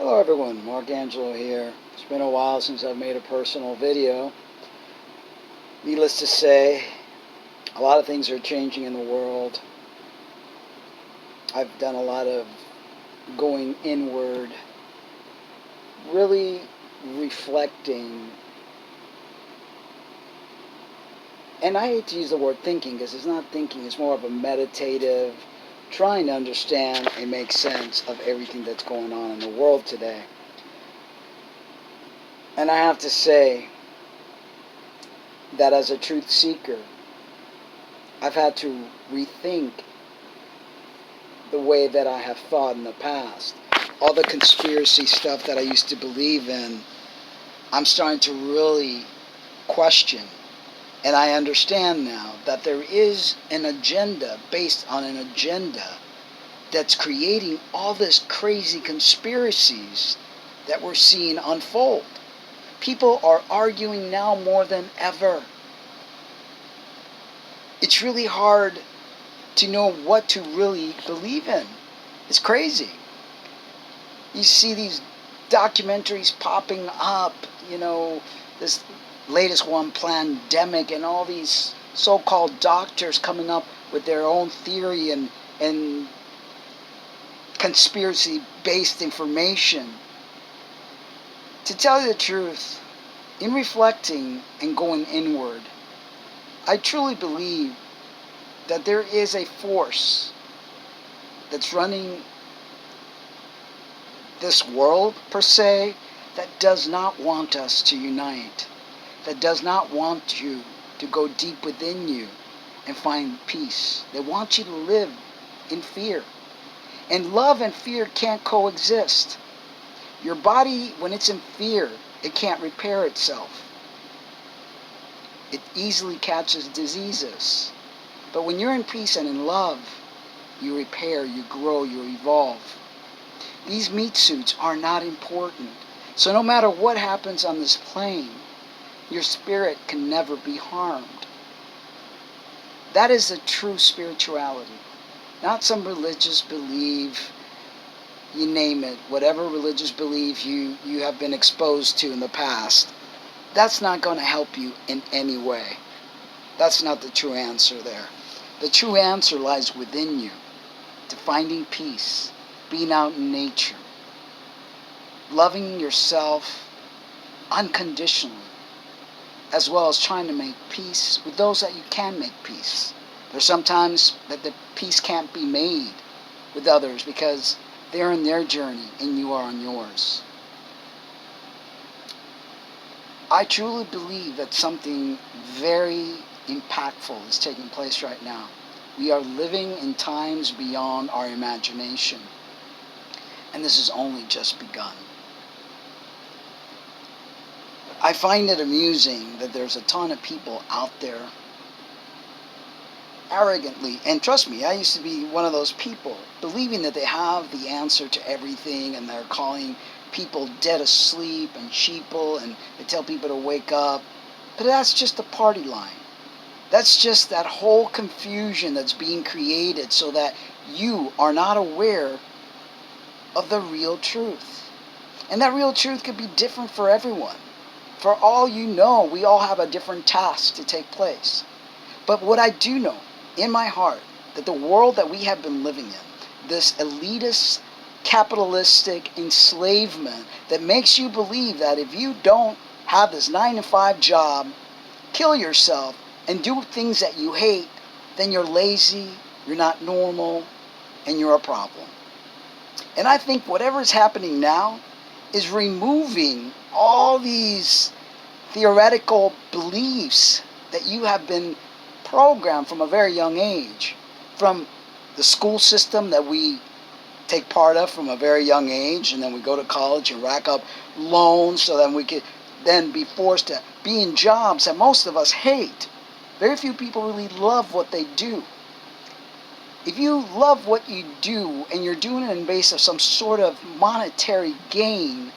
Hello everyone, Mark Angelo here. It's been a while since I've made a personal video. Needless to say, a lot of things are changing in the world. I've done a lot of going inward, really reflecting. And I hate to use the word thinking because it's not thinking, it's more of a meditative, trying to understand and make sense of everything that's going on in the world today. And I have to say that as a truth seeker, I've had to rethink the way that I have thought in the past. All the conspiracy stuff that I used to believe in, I'm starting to really question. And I understand now that there is an agenda based on an agenda that's creating all this crazy conspiracies that we're seeing unfold. People are arguing now more than ever. It's really hard to know what to really believe in. It's crazy. You see these documentaries popping up, this latest one, Plandemic, and all these so-called doctors coming up with their own theory and conspiracy-based information. To tell you the truth, in reflecting and going inward, I truly believe that there is a force that's running this world, per se, that does not want us to unite, that does not want you to go deep within you and find peace. They want you to live in fear. And love and fear can't coexist. Your body, when it's in fear, it can't repair itself. It easily catches diseases. But when you're in peace and in love, you repair, you grow, you evolve. These meat suits are not important. So no matter what happens on this plane, your spirit can never be harmed. That is the true spirituality. Not some religious belief, you name it, whatever religious belief you have been exposed to in the past. That's not going to help you in any way. That's not the true answer there. The true answer lies within you, to finding peace, being out in nature, loving yourself unconditionally, as well as trying to make peace with those that you can make peace. There's sometimes that the peace can't be made with others because they're in their journey and you are on yours. I truly believe that something very impactful is taking place right now. We are living in times beyond our imagination. And this has only just begun. I find it amusing that there's a ton of people out there arrogantly, and trust me, I used to be one of those people, believing that they have the answer to everything, and they're calling people dead asleep and sheeple, and they tell people to wake up. But that's just a party line. That's just that whole confusion that's being created so that you are not aware of the real truth. And that real truth could be different for everyone. For all you know, we all have a different task to take place. But what I do know in my heart, that the world that we have been living in, this elitist, capitalistic enslavement that makes you believe that if you don't have this 9-to-5 job, kill yourself, and do things that you hate, then you're lazy, you're not normal, and you're a problem. And I think whatever is happening now is removing all these theoretical beliefs that you have been programmed from a very young age, from the school system that we take part of from a very young age, and then we go to college and rack up loans so that we could then be forced to be in jobs that most of us hate. Very few people really love what they do. If you love what you do and you're doing it in base of some sort of monetary gain,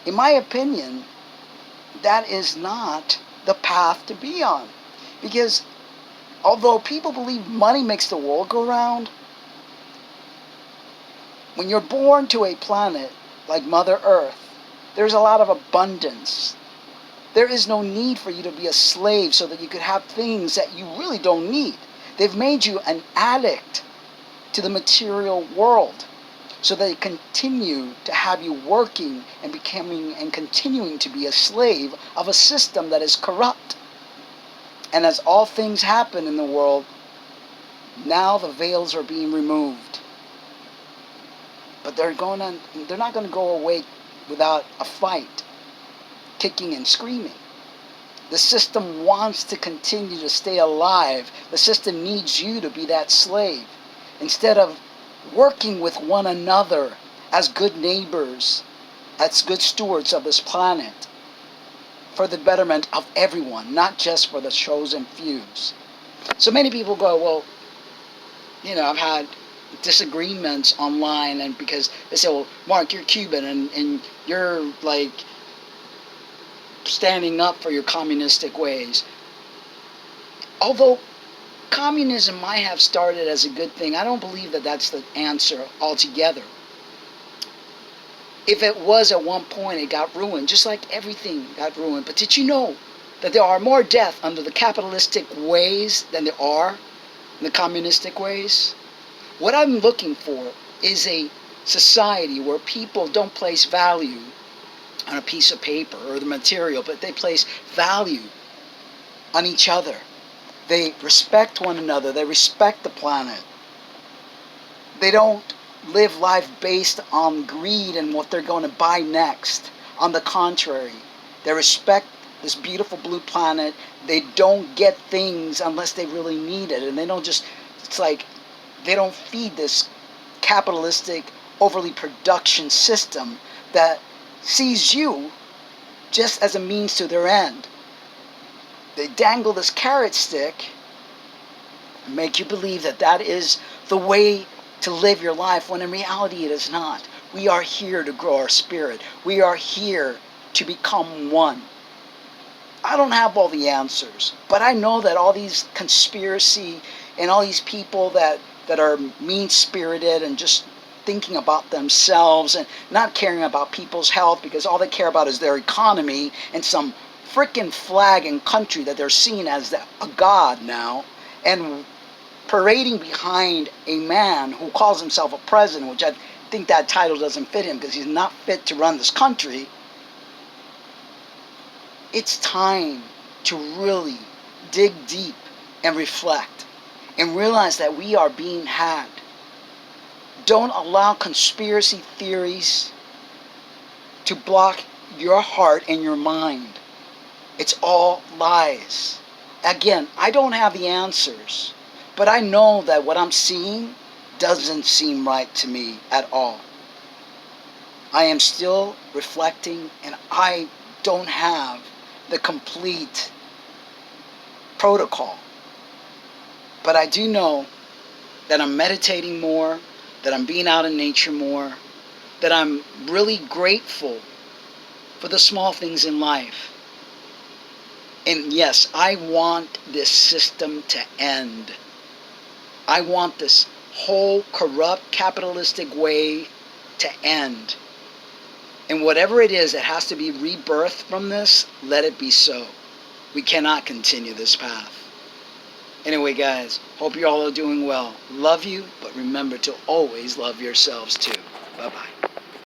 in my opinion, that is not the path to be on. Because although people believe money makes the world go round, when you're born to a planet like Mother Earth. There's a lot of abundance. There is no need for you to be a slave so that you could have things that you really don't need. They've made you an addict to the material world so they continue to have you working and becoming and continuing to be a slave of a system that is corrupt. And as all things happen in the world, now the veils are being removed. But they're not going to go away without a fight, kicking and screaming. The system wants to continue to stay alive. The system needs you to be that slave. Instead of working with one another as good neighbors, as good stewards of this planet, for the betterment of everyone, not just for the chosen few. So many people go, well, I've had disagreements online, and because they say, well, Mark, you're Cuban and you're like standing up for your communistic ways. Although communism might have started as a good thing, I don't believe that that's the answer altogether. If it was at one point, it got ruined, just like everything got ruined. But did you know that there are more deaths under the capitalistic ways than there are in the communistic ways? What I'm looking for is a society where people don't place value on a piece of paper or the material, but they place value on each other. They respect one another. They respect the planet. They don't live life based on greed and what they're going to buy next. On the contrary, they respect this beautiful blue planet. They don't get things unless they really need it. And they don't just, it's like, they don't feed this capitalistic, overly production system that sees you just as a means to their end. They dangle this carrot stick and make you believe that that is the way to live your life, when in reality it is not. We are here to grow our spirit. We are here to become one. I don't have all the answers, but I know that all these conspiracy and all these people that are mean-spirited and just thinking about themselves and not caring about people's health, because all they care about is their economy and some frickin' flag and country that they're seen as a god now, and parading behind a man who calls himself a president, which I think that title doesn't fit him because he's not fit to run this country. It's time to really dig deep and reflect and realize that we are being had. Don't allow conspiracy theories to block your heart and your mind. It's all lies. Again, I don't have the answers, but I know that what I'm seeing doesn't seem right to me at all. I am still reflecting, and I don't have the complete protocol. But I do know that I'm meditating more, that I'm being out in nature more, that I'm really grateful for the small things in life. And yes, I want this system to end. I want this whole corrupt capitalistic way to end. And whatever it is that has to be rebirthed from this, let it be so. We cannot continue this path. Anyway, guys, hope you all are doing well. Love you, but remember to always love yourselves too. Bye-bye.